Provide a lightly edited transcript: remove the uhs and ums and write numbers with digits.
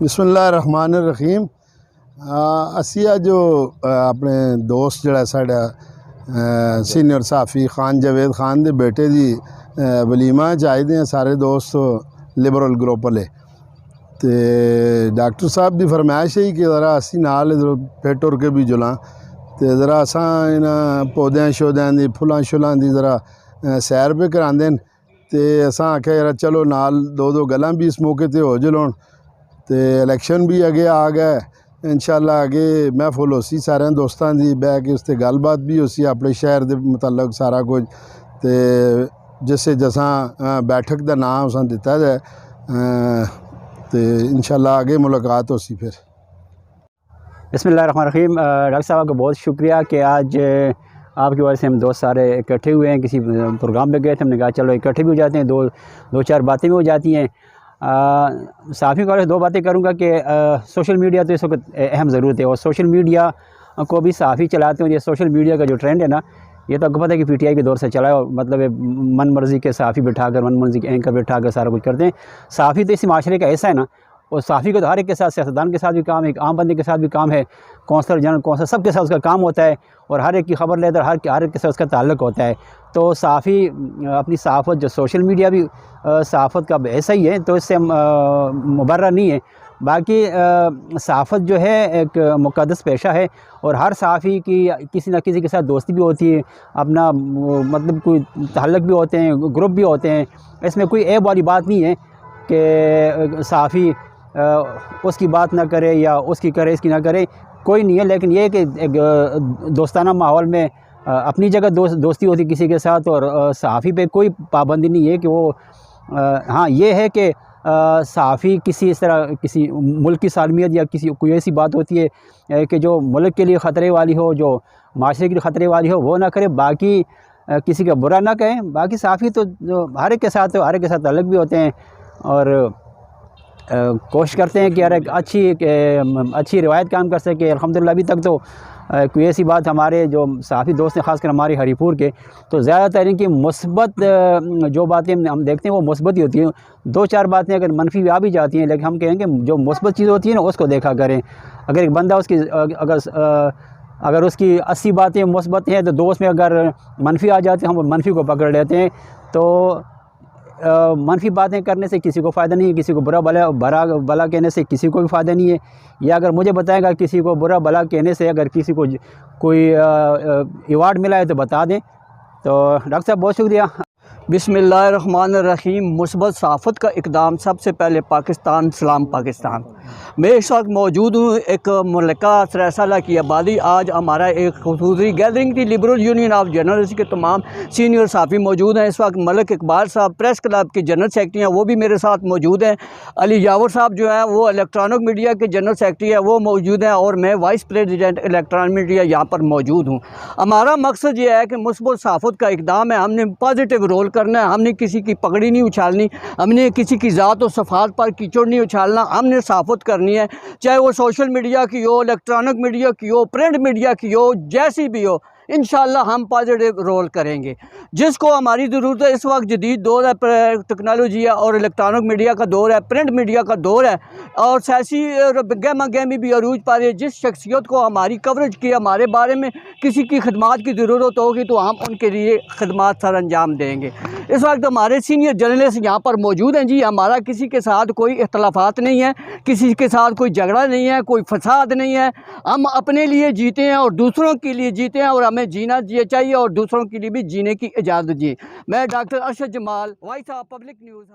बिस्मिल्लाहिर्रहमानिर्रहीम। असी जो अपने दोस्त जड़ा साड़ा सीनियर सहाफ़ी खान जावेद खान दे बेटे दी वलीमा च आए दे सारे दोस्त लिबरल ग्रुप वाले। तो डॉक्टर साहब की फरमाइश है कि ज़रा असी नाल फिर टुर के भी जुलां तो ज़रा असा इन्हां पौद्यां शौद्यां दी फुलां शुलां दी ज़रा सैर पे करांदे न। तो असा आख्या यार चलो नाल दो दो गल्लां भी इस मौके पर हो जलोन। तो इलैक्शन भी अगे आ गए, इंशाअल्लाह आगे महफुल होसी सारे दोस्तों की बह के उससे गलबात भी होसी अपने शहर के मुतलक सारा कुछ। तो जिस जसा बैठक का नाम असा दिता जाए तो इंशाअल्लाह आगे मुलाकात होसी। फिर बिस्मिल्लाहिर्रहमानिर्रहीम। डॉक्टर साहब का बहुत शुक्रिया कि आज आपकी वजह से हम दोस्त सारे इकट्ठे हुए हैं। किसी प्रोग्राम में गए थे, हमने कहा चलो इकट्ठे भी हो जाते हैं, दो चार बातें भी हो जाती हैं। साफ़ी को दो बातें करूँगा कि सोशल मीडिया तो इस वक्त अहम ज़रूरत है और सोशल मीडिया को भी साफ़ी चलाते हैं। ये सोशल मीडिया का जो ट्रेंड है ना, ये तो आपको पता है कि पीटीआई के दौर से चला है। मतलब मन मर्ज़ी के साफ़ी बिठाकर, मन मर्ज़ी के एंकर बिठाकर सारा कुछ करते हैं। साफ़ी तो इसी माशरे का ऐसा है ना, और साफ़ी को तो हर एक के साथ, सियासतदान के साथ भी काम है, एक आम बंदे के साथ भी काम है, कौंसलर जनरल कौंसलर सबके साथ उसका काम होता है और हर एक की खबर लेकर हर एक के साथ उसका ताल्लुक़ होता है। तो साफ़ी अपनी सहाफ़त जो सोशल मीडिया भी सहाफ़त का ऐसा ही है, तो इससे मुबर्रा नहीं है। बाकी सहाफ़त जो है एक मुक़द्दस पेशा है और हर सहाफ़ी की किसी न किसी के साथ दोस्ती भी होती है, अपना मतलब कोई ताल्लुक़ भी होते हैं, ग्रुप भी होते हैं। इसमें कोई ऐब वाली बात नहीं है कि सहाफ़ी उसकी बात ना करे या उसकी करे इसकी ना करे, कोई नहीं है। लेकिन ये कि एक दोस्ताना माहौल में अपनी जगह दोस्ती होती किसी के साथ, और सहाफ़ी पे कोई पाबंदी नहीं है कि वो हाँ ये है कि सहाफ़ी किसी इस तरह किसी मुल्क की सालमियत या किसी कोई ऐसी बात होती है कि जो मुल्क के लिए ख़तरे वाली हो, जो माशरे के लिए ख़तरे वाली हो, वो ना करे। बाकी किसी का बुरा ना कहें। बाकी सहाफ़ी तो हर एक के साथ अलग भी होते हैं और कोशिश करते हैं कि यार एक अच्छी रिवायत काम कर सके। अल्हम्दुलिल्लाह अभी तक तो कोई ऐसी बात हमारे जो सहाफ़ी दोस्त हैं, ख़ासकर हमारे हरीपुर के, तो ज़्यादातर इनकी मुस्बत जो बातें हम देखते हैं वो मुस्बत ही होती हैं। दो चार बातें अगर मनफी भी आ भी जाती हैं, लेकिन हम कहेंगे जो मुस्बत चीज़ होती है ना उसको देखा करें। अगर एक बंदा उसकी अगर उसकी 80 बातें मुस्बत हैं तो दोस्त में अगर मनफी आ जाती है हम मनफी को पकड़ लेते हैं। तो मनफी बातें करने से किसी को फ़ायदा नहीं है, किसी को बुरा भला कहने से किसी को भी फ़ायदा नहीं है। या अगर मुझे बताएगा किसी को बुरा भला कहने से अगर किसी को कोई अवार्ड मिला है तो बता दें। तो डॉक्टर साहब बहुत शुक्रिया। बिस्मिल्लाहिर्रहमानिर्रहीम। मुस्बत सहाफ़त का इक़दाम सबसे पहले पाकिस्तान, सलाम पाकिस्तान। मैं इस वक्त मौजूद हूँ एक मुल्का सरायसाला की आबादी। आज हमारा एक ख़ुसूसी गैदरिंग थी। लिबरल यूनियन ऑफ जर्नलिस्ट के तमाम सीनियर सहाफ़ी मौजूद हैं। इस वक्त मलिक इकबाल साहब प्रेस क्लब के जनरल सेक्रेटरी हैं, वो भी मेरे साथ मौजूद हैं। अली यावर साहब जो है वो इलेक्ट्रॉनिक मीडिया के जनरल सेक्रेटरी है, वो मौजूद हैं, और मैं वाइस प्रेसिडेंट इलेक्ट्रॉनिक मीडिया यहाँ पर मौजूद हूँ। हमारा मकसद ये है कि मुस्बत सहाफ़त का इक़दाम है, हमने पॉजिटिव रोल करना है। हमने किसी की पगड़ी नहीं उछालनी, हमने किसी की ज़ात और सफ़ात पर कीचड़ नहीं उछालना। हमने सहाफ़त करनी है, चाहे वो सोशल मीडिया की हो, इलेक्ट्रॉनिक मीडिया की हो, प्रिंट मीडिया की हो, जैसी भी हो। इंशाअल्लाह हम पॉजिटिव रोल करेंगे। जिसको हमारी ज़रूरत है, इस वक्त जदीद दौर है, टेक्नोलॉजी है और इलेक्ट्रॉनिक मीडिया का दौर है, प्रिंट मीडिया का दौर है, और सियासी गहमा गहमी भी अरूज पा रही है। जिस शख्सियत को हमारी कवरेज की, हमारे बारे में किसी की खिदमात की ज़रूरत होगी तो हम उनके लिए खिदमात सर अंजाम देंगे। इस वक्त हमारे सीनियर जर्नलिस्ट यहाँ पर मौजूद हैं जी। हमारा किसी के साथ कोई इख्तलाफात नहीं है, किसी के साथ कोई झगड़ा नहीं है, कोई फसाद नहीं है। हम अपने लिए जीते हैं और दूसरों के लिए जीते हैं, और हमें जीना चाहिए और दूसरों के लिए भी जीने की इजाज़त दी। मैं doctor Arshad Jamal, voice of public news.